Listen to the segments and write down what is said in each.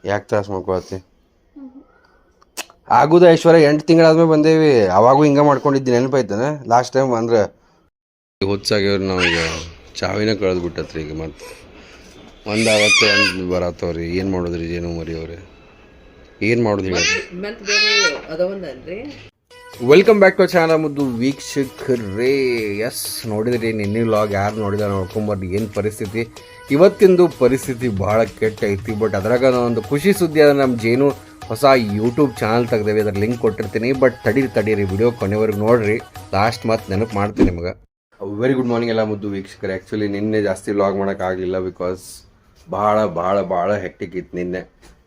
ಯಾಕೆ ತ್ರಾಸ ಮಾಡ್ಕೊಳತ್ತಿ? ಆಗುದ ಐಶ್ವರ್ಯ 8 ತಿಂಗಳಾದ್ಮೇಲೆ ಬಂದೇವಿ. ಅವಾಗೂ ಹಿಂಗೆ ಮಾಡ್ಕೊಂಡಿದ್ದೀನಿ, ನೆನಪೈತಾನೆ ಲಾಸ್ಟ್ ಟೈಮ್ ಅಂದ್ರೆ ಹುಚ್ಚಾಗ್ಯವ್ರಿ. ನಾವೀಗ ಚಾವಿನ ಕಳೆದು ಬಿಟ್ಟತ್ರಿ. ಈಗ ಮತ್ತೆ ಒಂದಾಗತ್ತೆ ಒಂದು ಬರತ್ತವ್ರಿ. ಏನು ಮಾಡೋದ್ರಿ ಜೇನು ಮರಿ ಅವ್ರಿ, ಏನು ಮಾಡೋದು ಹೇಳಿ. ವೆಲ್ಕಮ್ ಬ್ಯಾಕ್ ಟು ಚಾನಲ್ ಮುದ್ದು ವೀಕ್ಷಕರೇ. ಎಸ್, ನೋಡಿದ್ರಿ ನಿನ್ನೆ ವ್ಲಾಗ್. ಯಾರು ನೋಡಿದ ನೋಡ್ಕೊಂಬರ್ರಿ ಏನು ಪರಿಸ್ಥಿತಿ. ಇವತ್ತಿಂದು ಪರಿಸ್ಥಿತಿ ಭಾಳ ಕೆಟ್ಟ ಐತಿ. ಬಟ್ ಅದ್ರಾಗ ಒಂದು ಖುಷಿ ಸುದ್ದಿ ಅದ, ನಮ್ಮ ಜೇನು ಹೊಸ ಯೂಟ್ಯೂಬ್ ಚಾನಲ್ ತೆಗ್ದೇವಿ. ಅದ್ರ ಲಿಂಕ್ ಕೊಟ್ಟಿರ್ತೀನಿ. ಬಟ್ ತಡೀರಿ ವಿಡಿಯೋ ಕೊನೆವರೆಗೆ ನೋಡಿರಿ. ಲಾಸ್ಟ್ ಮತ್ತೆ ನೆನಪು ಮಾಡ್ತೀನಿ ನಿಮ್ಗೆ. ವೆರಿ ಗುಡ್ ಮಾರ್ನಿಂಗ್ ಎಲ್ಲ ಮುದ್ದು ವೀಕ್ಷಕರೇ. ಆ್ಯಕ್ಚುಲಿ ನಿನ್ನೆ ಜಾಸ್ತಿ ವ್ಲಾಗ್ ಮಾಡೋಕ್ಕಾಗಲಿಲ್ಲ, ಬಿಕಾಸ್ ಭಾಳ ಹೆಕ್ಟಿಕ್ ಇತ್ತು ನಿನ್ನೆ.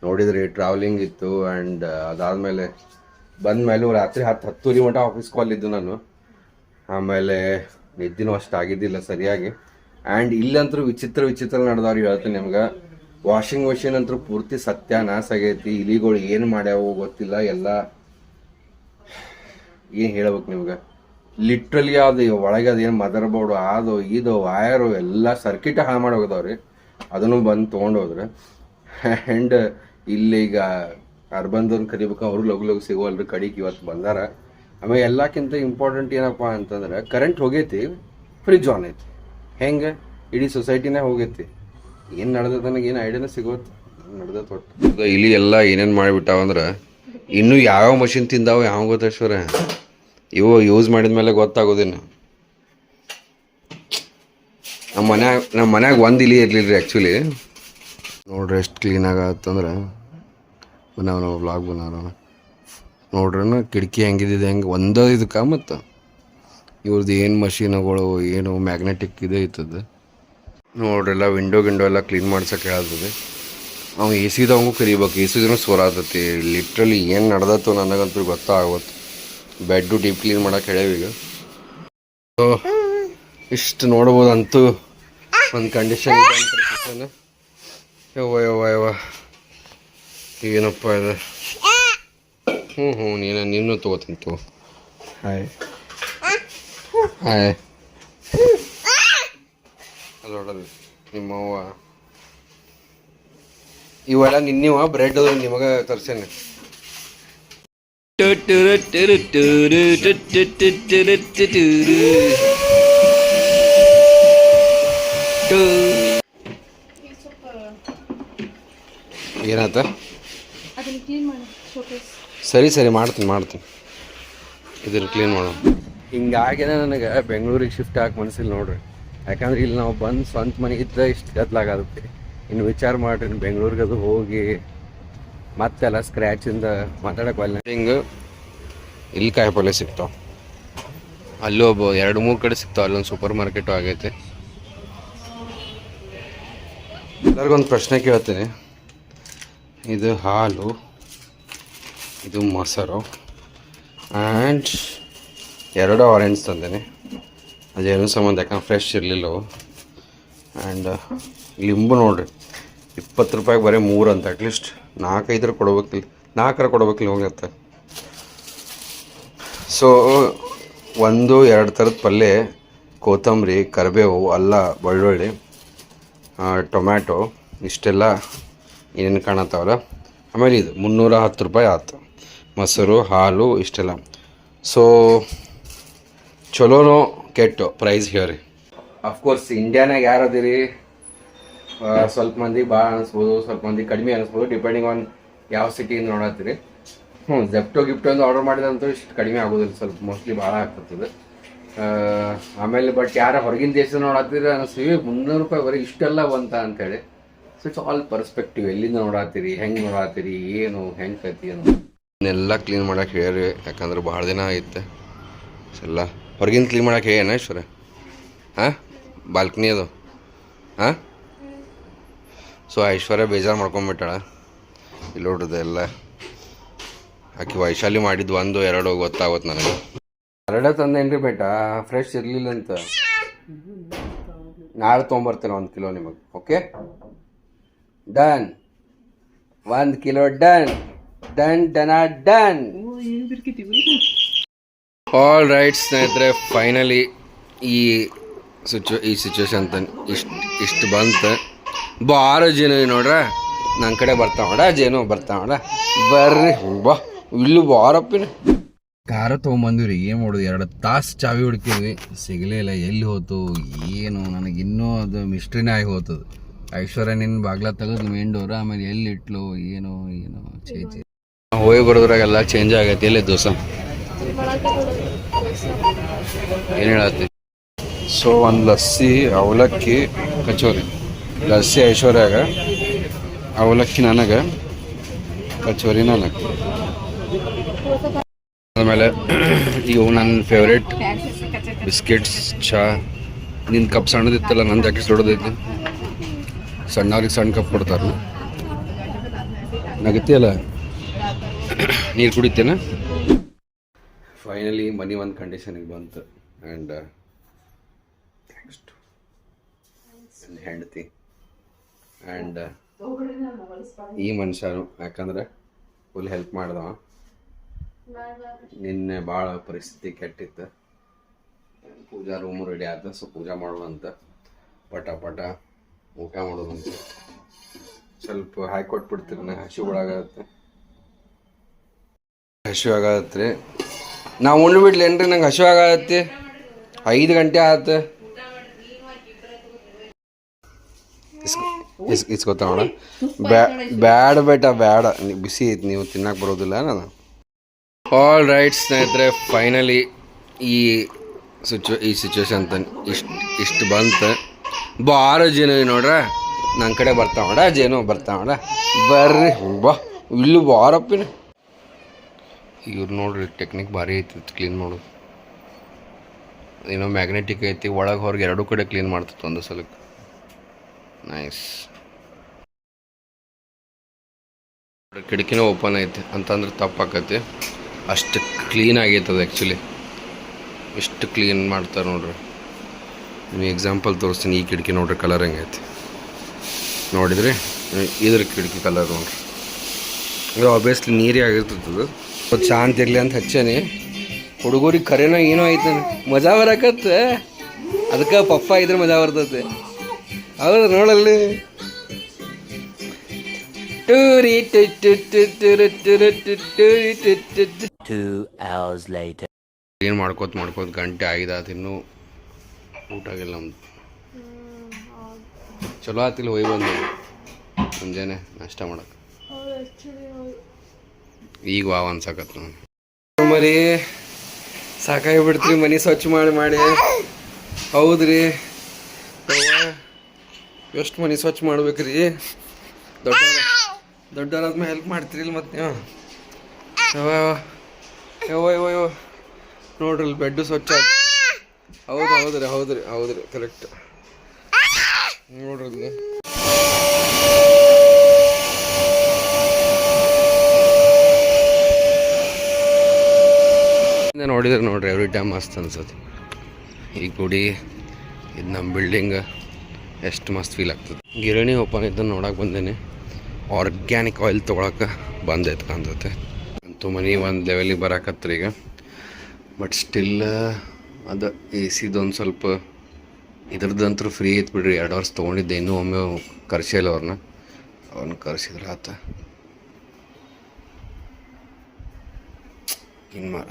ನೋಡಿದ್ರಿ ಟ್ರಾವೆಲಿಂಗ್ ಇತ್ತು. ಆ್ಯಂಡ್ ಅದಾದಮೇಲೆ ಬಂದಮೇಲೂ ರಾತ್ರಿ 10 ಮಟ್ಟ ಆಫೀಸ್ ಕಾಲ್ ಇದ್ದು ನಾನು. ಆಮೇಲೆ ನಿದ್ದಿನೂ ಅಷ್ಟು ಆಗಿದ್ದಿಲ್ಲ ಸರಿಯಾಗಿ. ಆ್ಯಂಡ್ ಇಲ್ಲಂತೂ ವಿಚಿತ್ರ ನಡೆದವ್ರು ಹೇಳ್ತೀನಿ ನಿಮ್ಗೆ. ವಾಷಿಂಗ್ ಮೆಷಿನ್ ಅಂತೂ ಪೂರ್ತಿ ಸತ್ಯಾನಾಶ ಆಗೈತಿ. ಇಲಿಗಳು ಏನು ಮಾಡ್ಯಾವು ಗೊತ್ತಿಲ್ಲ. ಎಲ್ಲ ಏನು ಹೇಳ್ಬೇಕು ನಿಮ್ಗೆ, ಲಿಟ್ರಲಿ ಅದು ಒಳಗೆ ಅದೇನು ಮದರ್ ಬೋರ್ಡು ಅದು ಇದು ವಯರು ಎಲ್ಲ ಸರ್ಕಿಟ ಹಾಳು ಮಾಡಿ ಹೋಗದವ್ರಿ. ಅದನ್ನು ಬಂದು ತೊಗೊಂಡೋದ್ರೆ. ಆ್ಯಂಡ್ ಇಲ್ಲೀಗ ಅರ್ಬಂದವ್ರನ್ನ ಕರಿಬೇಕು, ಅವರು ಲಗು ಸಿಗೋಲ್ರಿ. ಕಡಿಗೆ ಇವತ್ತು ಬಂದಾರ. ಆಮೇಲೆ ಎಲ್ಲಕ್ಕಿಂತ ಇಂಪಾರ್ಟೆಂಟ್ ಏನಪ್ಪ ಅಂತಂದ್ರೆ, ಕರೆಂಟ್ ಹೋಗೈತಿ, ಫ್ರಿಜ್ ಆನ್ ಐತಿ. ಹೆಂಗೆ ಇಡೀ ಸೊಸೈಟಿನೇ ಹೋಗೈತಿ. ಏನು ನಡೆದ ನನಗೆ ಏನು ಐಡಿಯಾನೇ ಸಿಗೋತ್ತು ನಡೆದ ತೊಟ್ಟು. ಇಲ್ಲಿ ಎಲ್ಲ ಏನೇನು ಮಾಡಿಬಿಟ್ಟಾವಂದ್ರೆ, ಇನ್ನೂ ಯಾವ್ಯಾವ ಮಷಿನ್ ತಿಂದಾವ ಯಾವ ಗೊತ್ತೇಶ್ವರ. ಇವು ಯೂಸ್ ಮಾಡಿದ ಮೇಲೆ ಗೊತ್ತಾಗೋದೇನು. ನಮ್ಮ ಮನ್ಯಾಗ ಒಂದು ಇಲಿ ಇರಲಿಲ್ಲ ರೀ ಆ್ಯಕ್ಚುಲಿ. ನೋಡ್ರಿ ಎಷ್ಟು ಕ್ಲೀನಾಗತ್ತಂದ್ರೆ. ನಾವು ವ್ಲಾಗ್ ಬಂದವ ನೋಡ್ರಿ, ಕಿಟಕಿ ಹೆಂಗಿದಿದೆ ಹೆಂಗೆ ಒಂದೇ ಇದಕ್ಕೆ. ಮತ್ತು ಇವ್ರದ್ದು ಏನು ಮಷೀನುಗಳು ಏನು ಮ್ಯಾಗ್ನೆಟಿಕ್ ಇದೆ ಇರ್ತದೆ ನೋಡ್ರೆಲ್ಲ. ವಿಂಡೋ ಎಲ್ಲ ಕ್ಲೀನ್ ಮಾಡ್ಸೋಕೆ ಹೇಳ್ತದೆ. ಅವ್ನು ಎ ಸಿದವಂಗೂ ಕರಿಬೇಕು. ಎ ಸಿದೂ ಸೋರಾತತಿ. ಲಿಟ್ರಲಿ ಏನು ನಡೆದತ್ತು ನನಗಂತೂ ಗೊತ್ತಾಗುತ್ತೆ. ಬೆಡ್ಡು ಡೀಪ್ ಕ್ಲೀನ್ ಮಾಡೋಕೆ ಹೇಳೇವೀಗ. ಇಷ್ಟು ನೋಡ್ಬೋದು. ಅಂತೂ ಒಂದು ಕಂಡೀಷನ್ ಯವ್ವ ಏನಪ್ಪ ಇದು. ನೀನು ತೊಗೋತೀನಿ ತಗೋ. ಹಾಯ್ ಅಲ್ಲಿ ನೋಡೋದು ನಿಮ್ಮವ್ವ. ಇವೆಲ್ಲ ನಿನ್ನಿವ ಬ್ರೆಡ್ ಅದು ನಿಮಗೆ ತರ್ಸೇನೆ. ಏನಾತ? ಸರಿ ಮಾಡ್ತೀನಿ. ಇದನ್ನು ಕ್ಲೀನ್ ಮಾಡೋ. ಹಿಂಗಾಗೇನೆ ನನಗೆ ಬೆಂಗಳೂರಿಗೆ ಶಿಫ್ಟ್ ಆಗಿ ಮನಸ್ಸಿಲ್ಲ ನೋಡ್ರಿ. ಯಾಕಂದ್ರೆ ಇಲ್ಲಿ ನಾವು ಬಂದು ಸ್ವಂತ ಮನೆಗಿದ್ದ ಇಷ್ಟು ಗದ್ದಲಾಗುತ್ತೆ. ಇನ್ನು ವಿಚಾರ ಮಾಡ್ರಿ ಬೆಂಗಳೂರಿಗೆ ಅದು ಹೋಗಿ ಮತ್ತೆಲ್ಲ ಸ್ಕ್ರ್ಯಾಚಿಂದ ಮಾತಾಡೋಕೆ ಬಲ್ಲ. ಹಿಂಗೆ ಇಲ್ಲಿ ಕಾಯಿಪಲ್ಲೆ ಸಿಗ್ತಾವೆ. ಅಲ್ಲೂ 2-3 ಕಡೆ ಸಿಗ್ತಾವೆ. ಅಲ್ಲೊಂದು ಸೂಪರ್ ಮಾರ್ಕೆಟು ಆಗೈತೆ. ಎಲ್ಲರಿಗೊಂದು ಪ್ರಶ್ನೆ ಕೇಳ್ತೀನಿ. ಇದು ಹಾಲು, ಇದು ಮೊಸರು, ಆ್ಯಂಡ್ 2 ಆರೆಂಜ್ ತಂದೇನೆ. ಅದೇನೋ ಸಂಬಂಧ, ಯಾಕಂದ್ರೆ ಫ್ರೆಶ್ ಇರಲಿಲ್ಲವು. ಆ್ಯಂಡ್ ಲಿಂಬು ನೋಡ್ರಿ 20 ರೂಪಾಯಿಗೆ ಬರೀ 3 ಅಂತ. ಅಟ್ಲೀಸ್ಟ್ 4-5 ಕೊಡ್ಬೇಕಿಲ್ಲ, 4 ಕೊಡ್ಬೇಕಿಲ್ಲ ಹೋಗತ್ತೆ. ಸೊ 1-2 ಥರದ ಪಲ್ಯ, ಕೊತ್ತಂಬರಿ, ಕರಿಬೇವು, ಅಲ್ಲ, ಬೆಳ್ಳುಳ್ಳಿ, ಟೊಮ್ಯಾಟೊ, ಇಷ್ಟೆಲ್ಲ ಏನೇನು ಕಾಣತ್ತಾವಲ್ಲ. ಆಮೇಲೆ ಇದು 310 ರೂಪಾಯಿ ಆಯ್ತು. ಮೊಸರು, ಹಾಲು, ಇಷ್ಟೆಲ್ಲ. ಸೊ ಚಲೋನೋ ಕೆಟ್ಟು ಪ್ರೈಸ್ ಹೇಳ್ರಿ. ಅಫ್ಕೋರ್ಸ್ ಇಂಡಿಯಾನಾಗ ಯಾರದಿರಿ, ಸ್ವಲ್ಪ ಮಂದಿ ಭಾಳ ಅನಿಸ್ಬೋದು, ಸ್ವಲ್ಪ ಮಂದಿ ಕಡಿಮೆ ಅನಿಸ್ಬೋದು, ಡಿಪೆಂಡಿಂಗ್ ಆನ್ ಯಾವ ಸಿಟಿಯಿಂದ ನೋಡತ್ತೀರಿ. ಜೆಪ್ಟೋ ಒಂದು ಆರ್ಡರ್ ಮಾಡಿದಂತೂ ಇಷ್ಟು ಕಡಿಮೆ ಆಗೋದಿಲ್ಲ, ಸ್ವಲ್ಪ ಮೋಸ್ಟ್ಲಿ ಭಾಳ ಆಗ್ತದೆ. ಆಮೇಲೆ ಬಟ್ ಯಾರ ಹೊರಗಿನ ದೇಶದ ನೋಡತ್ತೀರಿ ಅನಿಸ್ತೀವಿ 300 ರೂಪಾಯಿ ಬರೀ ಇಷ್ಟೆಲ್ಲ ಬಂತ ಅಂತೇಳಿ. So it's all perspective. ಎಲ್ಲಿಂದ ನೋಡತ್ತೀರಿ, ಹೆಂಗೆ ನೋಡತ್ತೀರಿ, ಏನು ಹೆಂಗೆ ಕತಿ ಅನ್ನೋ ಎಲ್ಲ ಕ್ಲೀನ್ ಮಾಡೋಕೆ ಹೇಳ್ರಿ. ಯಾಕಂದ್ರೆ ಭಾಳ ದಿನ ಐತೆ ಎಲ್ಲ ಹೊರಗಿನ ಕ್ಲೀನ್ ಮಾಡೋಕೆ ಹೇಳೇನ ಈಶ್ವರ? ಹಾಂ, ಬಾಲ್ಕನಿ ಅದು. ಹಾಂ, ಸೊ ಐಶ್ವರ್ಯ ಬೇಜಾರು ಮಾಡ್ಕೊಂಬಿಟ್ಟಾಳ. ಇಲ್ಲಿ ನೋಡ್ರದು ಎಲ್ಲ ಆಕೆ ವೈಶಾಲಿ ಮಾಡಿದ್ದು 1-2 ಗೊತ್ತಾಗುತ್ತೆ ನನಗೆ. 2 ತಂದೇನ್ರಿ ಬೇಟ, ಫ್ರೆಶ್ ಇರಲಿಲ್ಲ ಅಂತ. ನಾಳೆ ತೊಗೊಂಬರ್ತೇನೆ 1 ಕಿಲೋ ನಿಮಗೆ. Okay, done. 1 kilo done. All right ಸ್ನೇಹಿತರೆ, ಫೈನಲಿ ಈ ಸಿಚುವೇಶನ್ ಇಷ್ಟು ಬಂತು. 12 ಜನ ನೋಡ್ರ ನನ್ನ ಕಡೆ ಬರ್ತಾವಡ ಜೇನು ಬರ್ತಾವಡ ಬರ್ರಿ ಬಾ ಇಲ್ಲೂ ಬಾರಪ್ಪಿನ ಕಾರ ತೊಗೊಂಬಂದಿವ್ರಿ ಏನು ಮಾಡೋದು 2 ತಾಸು ಚಾವಿ ಹುಡುಕಿದ್ವಿ ಸಿಗಲೇ ಇಲ್ಲ ಎಲ್ಲಿ ಹೋತು ಏನು ನನಗಿನ್ನೂ ಅದು ಮಿಸ್ಟ್ರಿನೇ ಆಗಿ ಹೋಗ್ತದೆ ಐಶ್ವರ್ಯ ನಿನ್ನ ಬಾಗ್ಲ ತೆಗೆದು ಮೇನ್ ಡೋರ್ ಆಮೇಲೆ ಎಲ್ಲಿ ಇಟ್ಲು ಏನೋ ಏನೋ ಚೇಂಜ್ ಹೋಗಿ ಬರೋದ್ರಾಗೆಲ್ಲ ಚೇಂಜ್ ಆಗೈತಿ ಎಲ್ಲಿ ದೋಸೆ ಏನು ಹೇಳತ್ತಿ ಸೊ ಒಂದು ಲಸ್ಸಿ ಅವಲಕ್ಕಿ ಕಚೋರಿ ಲಸ್ಸಿ ಐಶ್ವರ್ಯಾಗ ಅವಲಕ್ಕಿ ನನಗೆ ಕಚೋರಿ ನನಗೆ ಆಮೇಲೆ ಇವು ನನ್ನ ಫೇವ್ರೇಟ್ ಬಿಸ್ಕೆಟ್ಸ್ ಚಹಾ ನಿನ್ನ ಕಪ್ ಸಣ್ಣದಿತ್ತಲ್ಲ ನನ್ನ ಜಾಕೆಟ್ ದೊಡ್ಡದೈತಿ ಸಣ್ಣವ್ರಿಗೆ ಸಣ್ಣ ಕಪ್ ಕೊಡ್ತಾರೆ ನಗತಿಯಲ್ಲ ನೀರು ಕುಡಿತೇನೆ ಫೈನಲಿ ಮನಿ ಒಂದು ಕಂಡೀಷನಿಗೆ ಬಂತು ಆ್ಯಂಡ್ ನೆಕ್ಸ್ಟ್ ನನ್ನ ಹೆಂಡತಿ ಆ್ಯಂಡ್ ಈ ಮನುಷ್ಯನು ಯಾಕಂದ್ರೆ ಫುಲ್ ಹೆಲ್ಪ್ ಮಾಡ್ದವ ನಿನ್ನೆ ಭಾಳ ಪರಿಸ್ಥಿತಿ ಕೆಟ್ಟಿತ್ತು ಪೂಜಾ ರೂಮು ರೆಡಿ ಆದ ಸೊ ಪೂಜಾ ಮಾಡುವಂತ ಪಟ ಪಟ ಊಟ ಮಾಡೋದಂತ ಸ್ವಲ್ಪ ಹಾಕಿ ಕೊಟ್ಬಿಡ್ತೀರಿ ನಾ ಹಸಿವು ಆಗತ್ತೆ ನಾವು ಉಂಡು ಬಿಡ್ಲೇನ್ರಿ ನಂಗೆ ಹಸಿವು ಆಗತ್ತೆ 5 ಗಂಟೆ ಆಯ್ತು ಇಸ್ಕೊತಾವಣ ಬ್ಯಾಡ ಬೇಟ ಬ್ಯಾಡ ಬಿಸಿ ಐತಿ ನೀವು ತಿನ್ನಕ್ಕೆ ಬರೋದಿಲ್ಲ ನಾನು ಆಲ್ ರೈಟ್ ಸ್ನೇಹಿತರೆ ಫೈನಲಿ ಈ ಸಿಚುವೇಶನ್ ಇಷ್ಟು ಬಂತು ಬಾರೋ ಜೇನು ನೋಡ್ರ ನನ್ನ ಕಡೆ ಬರ್ತಾವಡ ಜೇನು ಬರ್ತಾವಡ ಬರ್ರಿ ಬಾ ಇಲ್ಲೂ ಬಾರಪ್ಪಿನ ಇವ್ರು ನೋಡ್ರಿ ಟೆಕ್ನಿಕ್ ಭಾರಿ ಐತಿ ಕ್ಲೀನ್ ಮಾಡೋದು ಏನೋ ಮ್ಯಾಗ್ನೆಟಿಕ್ ಐತಿ ಒಳಗೆ ಹೊರಗೆ 2 ಕಡೆ ಕ್ಲೀನ್ ಮಾಡ್ತಿತ್ತು ಒಂದು ಸಲಕ್ಕೆ ನೈಸ್ ಕಿಟಕಿನೂ ಓಪನ್ ಐತಿ ಅಂತಂದ್ರೆ ತಪ್ಪಾಕತಿ ಅಷ್ಟು ಕ್ಲೀನ್ ಆಗೈತೆ ಅದು ಆ್ಯಕ್ಚುಲಿ ಎಷ್ಟು ಕ್ಲೀನ್ ಮಾಡ್ತಾರೆ ನೋಡ್ರಿ ನಿಮಗೆ ಎಕ್ಸಾಂಪಲ್ ತೋರಿಸ್ತೀನಿ ಈ ಕಿಟಕಿ ನೋಡ್ರಿ ಕಲರ್ ಹೆಂಗೈತಿ ನೋಡಿದ್ರಿ ಇದ್ರ ಕಿಟಕಿ ಕಲರ್ ನೋಡ್ರಿ ಇದು ಆಬ್ವಿಯಸ್ಲಿ ನೀರೇ ಆಗಿರ್ತದೆ ಅದು ಶಾಂತಿ ಇರಲಿ ಅಂತ ಹಚ್ಚೇನಿ ಹುಡುಗರಿಗೆ ಕರೆನೋ ಏನೋ ಐತೆ ಮಜಾ ಬರಕತ್ತೆ ಅದಕ್ಕೆ ಪಪ್ಪ ಇದ್ರೆ ಮಜಾ ಬರ್ತೈತೆ ಹೌದು ನೋಡಲ್ಲಿ ಏನು ಮಾಡ್ಕೋತ ಗಂಟೆ ಆಗಿದಾತ ಇನ್ನೂ ಊಟ ಆಗಿಲ್ಲ ನಮ್ದು ಚಲೋ ಆತಿಲ್ಲ ಹೋಗಿ ಬಂದು ಮುಂಜಾನೆ ನಾಷ್ಟ ಮಾಡಕ್ಕೆ ಈಗ ವಾವ್ ಅನ್ಸಕತ್ ನಾನು ಮರಿ ಸಾಕಾಗಿ ಬಿಡ್ತೀರಿ ಮನೆ ಸ್ವಚ್ಛ ಮಾಡಿ ಹೌದ್ರಿ ಎಷ್ಟು ಮನೆ ಸ್ವಚ್ಛ ಮಾಡ್ಬೇಕ್ರಿ ದೊಡ್ಡವರಾದ್ಮೇಲೆ ಹೆಲ್ಪ್ ಮಾಡ್ತೀರಿಲ್ಲ ಮತ್ತೆ ನೀವು ಯೋ ನೋಡ್ರಿ ಬೆಡ್ಡು ಸ್ವಚ್ಛ ಹೌದ್ರಿ ಕರೆಕ್ಟ್ ನೋಡ್ರಿ ನೋಡ್ರಿ ಎವ್ರಿ ಟೈಮ್ ಮಸ್ತ್ ಅನ್ಸತ್ತೆ ಈ ಗುಡಿ ಇದು ನಮ್ಮ ಬಿಲ್ಡಿಂಗ್ ಎಷ್ಟು ಮಸ್ತ್ ಫೀಲ್ ಆಗ್ತದೆ ಗಿರಣಿ ಓಪನ್ ಇದ್ದನ್ನು ನೋಡಕ್ಕೆ ಬಂದೇನೆ ಆರ್ಗ್ಯಾನಿಕ್ ಆಯಿಲ್ ತೊಗೊಳಕ್ಕೆ ಬಂದೈತೆ ಕಾಣ್ತೈತೆ ಅಂತೂ ಮನೆ ಒಂದು ಲೆವೆಲಿಗೆ ಬರಾಕತ್ರಿ ಈಗ ಬಟ್ ಸ್ಟಿಲ್ ಅದು ಎ ಸಿದೊಂದು ಸ್ವಲ್ಪ ಇದ್ರದ್ದಂತೂ ಫ್ರೀ ಐತೆ ಬಿಡ್ರಿ 2 ವರ್ಷ ತೊಗೊಂಡಿದ್ದೆ ಇನ್ನೂ ಒಮ್ಮೆ ಕರ್ಸಿಲ್ಲ ಅವ್ರನ್ನ ಕರ್ಸಿದ್ರೆ ಆತ ಇನ್ನು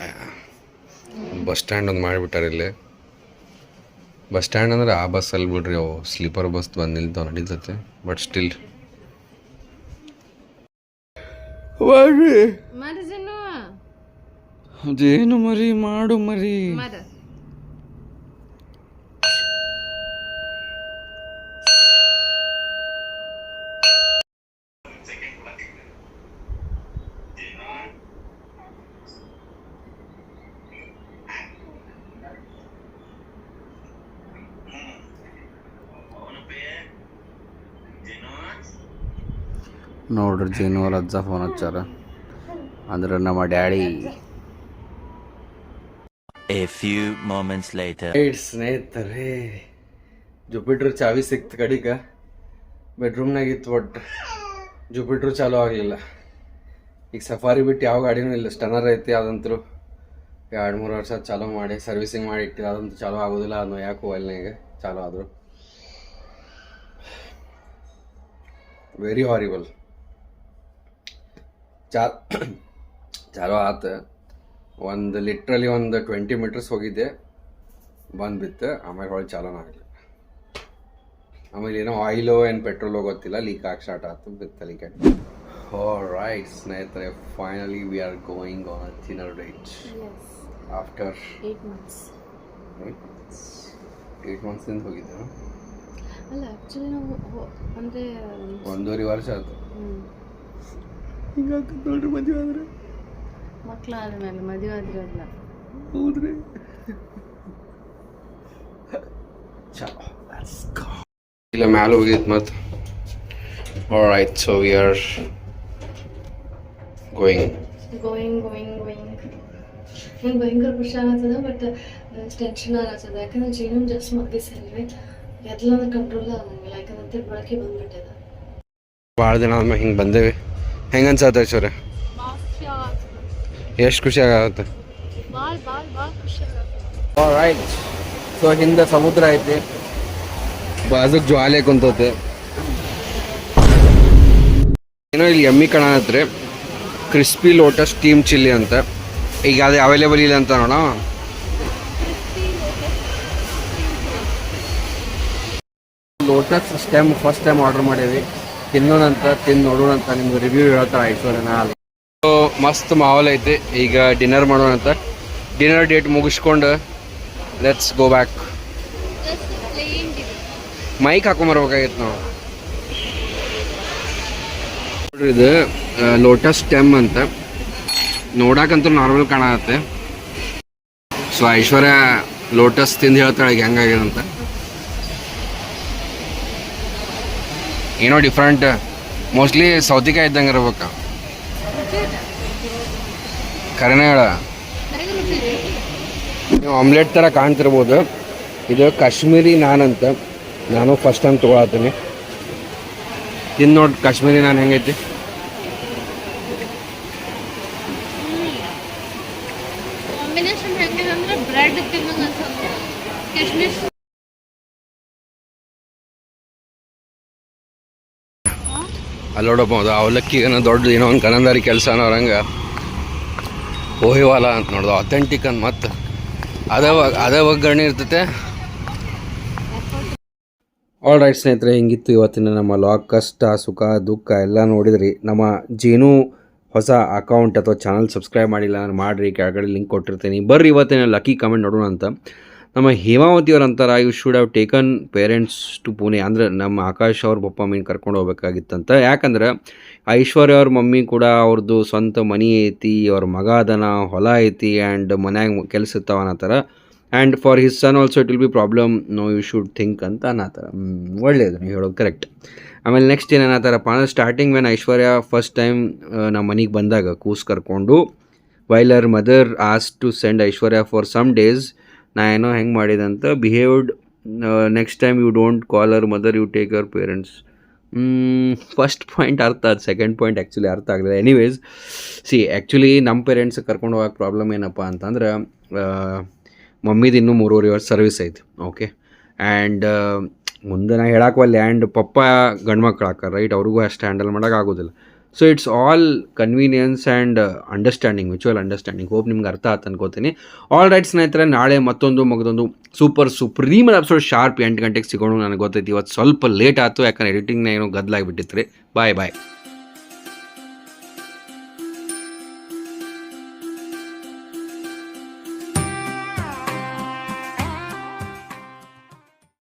ಬಸ್ ಸ್ಟ್ಯಾಂಡ್ ಒಂದು ಮಾಡಿಬಿಟ್ಟಾರೆ ಇಲ್ಲಿ ಬಸ್ ಸ್ಟ್ಯಾಂಡ್ ಅಂದ್ರೆ ಆ ಬಸ್ ಅಲ್ಲಿ ಬಿಡ್ರಿ ಅವು ಸ್ಲೀಪರ್ ಬಸ್ ಬಂದು ನಿಲ್ತಾವ ನಡೀತೈತೆ ಬಟ್ ಸ್ಟಿಲ್ ಅದೇನು ಮರಿ ಮಾಡು ಮರಿ ನೋಡ್ರಿ ಜೀನು ಅವ್ರ ಅಜ್ಜ ಫೋನ್ ಹಚ್ಚಾರ ಅಂದ್ರೆ ನಮ್ಮ daddy A few moments later. ಸ್ನೇಹಿತರೆ ಜುಪಿಟ್ರ್ ಚಾವಿ ಸಿಕ್ತು ಕಡಿಗ ಬೆಡ್ರೂಮ್ನಾಗಿತ್ತು ಬಟ್ ಜುಪಿಟ್ರು ಚಾಲೂ ಆಗಲಿಲ್ಲ ಈಗ ಸಫಾರಿ ಬಿಟ್ಟು ಯಾವ ಗಾಡಿನೂ ಇಲ್ಲ ಸ್ಟನರ್ ಐತಿ ಅದಂತರೂ 2-3 ವರ್ಷ ಚಾಲೂ ಮಾಡಿ ಸರ್ವಿಸಿಂಗ್ ಮಾಡಿ ಇಟ್ಟಿದ್ದು ಅದಂತೂ ಚಾಲೂ ಆಗೋದಿಲ್ಲ ಅದನ್ನು ಯಾಕೆ ಮೊಬೈಲ್ನಾಗೆ ಚಾಲೂ ಆದರು ವೆರಿ ಹಾರಿಬಲ್ ಚಾಲೋ ಆತು. ಒಂದು ಲಿಟ್ರಲಿ ಒಂದು 20 ಮೀಟರ್ಸ್ ಹೋಗಿದ್ದೆ, ಬಂದ್ಬಿತ್ತು. ಆಮೇಲೆ ಹೊಳ್ಳಿ ಚಾಲೋನ ಆಗಲಿ. ಆಮೇಲೆ ಏನೋ ಆಯಿಲೋ ಏನು ಪೆಟ್ರೋಲೋ ಗೊತ್ತಿಲ್ಲ, ಲೀಕ್ ಆಗಿ ಸ್ಟಾರ್ಟ್ ಆಯ್ತು, ಬಿತ್ತಲಿಕ್ಕೆ. ರೈಟ್ ಸ್ನೇಹಿತರೆ, finally we are going on a dinner date after 8 months. 8 ಮಂತ್ಸಿಂದ ಹೋಗಿದ್ದೆ. ಅಲ್ಲ ಆ್ಯಕ್ಚುಲಿ ನಾವು ಅಂದರೆ 1.5 ವರ್ಷ ಆಯ್ತು. ಹಿಂಗಾಗ್ತದೆ ನೋಡ್ರಿ ಮದುವೆ ಆದ್ರೆ. ಮಕ್ಕಳು ಆದಮೇಲೆ ಮದುವೆ ಆದ್ರೆ ಅಲ್ಲ. ಹೌದ್ರಿ. ಇಲ್ಲ ಮ್ಯಾಲೆ ಹೋಗಿದ್ದು ಮತ್ತೆ. All right, so we are going. ನಂಗೆ ಭಯಂಕರ ಖುಷಿ ಆಗತ್ತದ, ಬಟ್ ಟೆನ್ಷನ್ ಆಗತ್ತದ. ಯಾಕಂದ್ರೆ ಜೀವನ ಜಾಸ್ತಿ ಮಗ್ಗಿಸಲ್ರಿ, ಎಲ್ಲ ಕಂಟ್ರೋಲ್ ಆಗಂಗಿಲ್ಲ. ಯಾಕಂದ್ರೆ ತಿಳ್ಕೊಳಕ್ಕೆ ಬಂದ್ಬಿಟ್ಟದ. ಭಾಳ ದಿನ ಆದ್ಮೇಲೆ ಹಿಂಗೆ ಬಂದೇವಿ. ಹೆಂಗೆ ಅನ್ಸತ್ತೆ ಐಶ್ವರ್ಯ? ಎಷ್ಟು ಖುಷಿ ಆಗತ್ತೆ? ಆಲ್ರೈಟ್, ಸೊ ಹಿಂದೆ ಸಮುದ್ರ ಐತಿ, ಬಾಜುಕ್ ಜ್ವಾಲೆ ಕುಂತತೆ. ಏನೋ ಇಲ್ಲಿ ಎಮ್ಮಿ ಕಾಣತ್ರಿ, ಕ್ರಿಸ್ಪಿ ಲೋಟಸ್ ಸ್ಟೀಮ್ ಚಿಲ್ಲಿ ಅಂತ. ಈಗ ಅದು ಅವೈಲೇಬಲ್ ಇಲ್ಲ ಅಂತ ನೋಡ. Lotus stem first time order ಮಾಡೀವಿ. ತಿನ್ನೋಣಂತ, ತಿಂದು ನೋಡೋಣಂತ, ನಿಮ್ಗೆ ರಿವ್ಯೂ ಹೇಳ್ತಾರೆ ಐಶ್ವರ್ಯನ. ಸೊ ಮಸ್ತ್ ಮಾಹೋಲ್ ಐತಿ. ಈಗ ಡಿನ್ನರ್ ಮಾಡೋಣಂತ. ಡಿನ್ನರ್ ಡೇಟ್ ಮುಗಿಸ್ಕೊಂಡು ಲೆಟ್ಸ್ ಗೋ ಬ್ಯಾಕ್. ಮೈಕ್ ಹಾಕೊಂಬರ್ಬೇಕಾಗಿತ್ತು ನಾವು. ನೋಡ್ರಿ, ಇದು ಲೋಟಸ್ ಸ್ಟೆಮ್ ಅಂತ. ನೋಡಕ್ಕಂತೂ ನಾರ್ಮಲ್ ಕಾಣತ್ತೆ. ಸೊ ಐಶ್ವರ್ಯ ಲೋಟಸ್ ತಿಂದು ಹೇಳ್ತಾಳೆ ಈಗ ಹೆಂಗಾಗಿದೆ ಅಂತ. ಏನೋ ಡಿಫ್ರೆಂಟ್, ಮೋಸ್ಟ್ಲಿ ಸೌತಿಕಾಯಿ ಇದ್ದಂಗೆ ಇರ್ಬೇಕ. ಕರೆನೇ ಹೇಳ, ನೀವು ಆಮ್ಲೆಟ್ ಥರ ಕಾಣ್ತಿರ್ಬೋದು. ಇದು ಕಾಶ್ಮೀರಿ ನಾನ್ ಅಂತ. ನಾನು ಫಸ್ಟ್ ಟೈಮ್ ತೊಗೊಳತ್ತೀನಿ. ತಿಂದು ನೋಡಿ ಕಾಶ್ಮೀರಿ ನಾನ್ ಹೆಂಗೈತಿ. ಕಾಂಬಿನೇಷನ್ ಹೆಂಗಂದ್ರೆ ಬ್ರೆಡ್ ತಿನ್ನಂಗೆ ಅನ್ಸುತ್ತೆ. ಕಿಶ್ಮಿಶ್ ಅಲ್ಲೋಡಪ್ಪ, ಅದು ಅವಲಕ್ಕಿಗನ ದೊಡ್ಡ ಏನೋ ಒಂದು ಕನಂದಾರಿ ಕೆಲಸ ಅನ್ನೋರಂಗೆ ಓಹಿವಾಲ ಅಂತ ನೋಡ್ದು. ಅಥೆಂಟಿಕ್ ಅಂತ ಮತ್ತೆ ಅದೇ ಒಗ್ಗರಣೆ ಇರ್ತೈತೆ. ಆಲ್ ರೈಟ್ ಸ್ನೇಹಿತರೆ, ಹಿಂಗಿತ್ತು ಇವತ್ತಿನ ನಮ್ಮ ಲಾಗ್. ಕಷ್ಟ ಸುಖ ದುಃಖ ಎಲ್ಲ ನೋಡಿದ್ರಿ. ನಮ್ಮ ಜೇನು ಹೊಸ ಅಕೌಂಟ್ ಅಥವಾ ಚಾನಲ್ ಸಬ್ಸ್ಕ್ರೈಬ್ ಮಾಡಿಲ್ಲ ನಾನು ಮಾಡಿರಿ, ಕೆಳಗಡೆ ಲಿಂಕ್ ಕೊಟ್ಟಿರ್ತೀನಿ. ಬರ್ರಿ ಇವತ್ತಿನ ಲಕ್ಕಿ ಕಮೆಂಟ್ ನೋಡೋಣ ಅಂತ. ನಮ್ಮ ಹೇಮಾವತಿಯವ್ರ ಅಂತಾರೆ, you should have taken parents to Pune. ಅಂದರೆ ನಮ್ಮ ಆಕಾಶ್ ಅವ್ರ ಪಪ್ಪ ಮಮ್ಮೀನ ಕರ್ಕೊಂಡು ಹೋಗ್ಬೇಕಾಗಿತ್ತಂತ. ಯಾಕಂದ್ರೆ ಐಶ್ವರ್ಯ ಅವ್ರ ಮಮ್ಮಿ ಕೂಡ ಅವ್ರದ್ದು ಸ್ವಂತ ಮನೆ ಐತಿ, ಅವ್ರ ಮಗ ಅದನ, ಹೊಲ ಐತಿ, ಆ್ಯಂಡ್ ಮನ್ಯಾಗ ಕೆಲಸ ಇರ್ತಾವ ಅನ್ನತ್ತಾರ. And for his son also it will be problem, no you should think ಅಂತ ಅನ್ನತ್ತಾರ. ಒಳ್ಳೇದು, ನೀವು ಹೇಳೋದು ಕರೆಕ್ಟ್. ಆಮೇಲೆ ನೆಕ್ಸ್ಟ್ ಏನೇನತ್ತಾರಪ್ಪ ಅಂದ್ರೆ, starting when Aishwarya first time ನಮ್ಮ ಮನೆಗೆ ಬಂದಾಗ ಕೂಸ್ ಕರ್ಕೊಂಡು, while her mother ask to send Aishwarya for some days, ನಾ ಏನೋ ಹೆಂಗೆ ಮಾಡಿದಂತ behaved. Next time you don't call our mother, you take your parents. First point ಅರ್ಥ ಆದ, ಸೆಕೆಂಡ್ ಪಾಯಿಂಟ್ ಆ್ಯಕ್ಚುಲಿ ಅರ್ಥ ಆಗಲಿಲ್ಲ. ಎನಿವೇಸ್, ಆ್ಯಕ್ಚುಲಿ ನಮ್ಮ ಪೇರೆಂಟ್ಸ್ ಕರ್ಕೊಂಡು ಹೋಗೋಕೆ ಪ್ರಾಬ್ಲಮ್ ಏನಪ್ಪ ಅಂತಂದ್ರೆ, ಮಮ್ಮಿದು ಇನ್ನೂ 3.5 ವರ್ಷ ಸರ್ವಿಸ್ ಐತಿ. ಓಕೆ, ಆ್ಯಂಡ್ ಮುಂದೆ ನಾ ಹೇಳಾಕವಲ್ಲ. ಆ್ಯಂಡ್ ಪಪ್ಪ ಗಂಡು ಮಕ್ಳು ಹಾಕಾರ, ರೈಟ್, ಅವ್ರಿಗೂ ಅಷ್ಟು ಹ್ಯಾಂಡಲ್ ಮಾಡೋಕೆ ಆಗೋದಿಲ್ಲ. So it's all convenience and understanding, mutual understanding. Hope ನಿಮ್ಗೆ ಅರ್ಥ ಆಯ್ತು ಅನ್ಕೋತೀನಿ. ಆಲ್ ರೈಟ್ ಸ್ನೇಹಿತರೆ, ನಾಳೆ ಮತ್ತೊಂದು ಸುಪ್ರೀಮ್ ಎಪಿಸೋಡ್ ಶಾರ್ಪ್ 8 ಗಂಟೆಗೆ ಸಿಗೋಣ. ನನಗೆ ಗೊತ್ತೈತಿ ಇವತ್ತು ಸ್ವಲ್ಪ ಲೇಟ್ ಆಯಿತು, ಯಾಕಂದ್ರೆ ಎಡಿಟಿಂಗ್ನ ಏನೋ ಗದ್ದಲಾಗಿಬಿಟ್ಟಿತ್ತು ರೀ. ಬಾಯ್.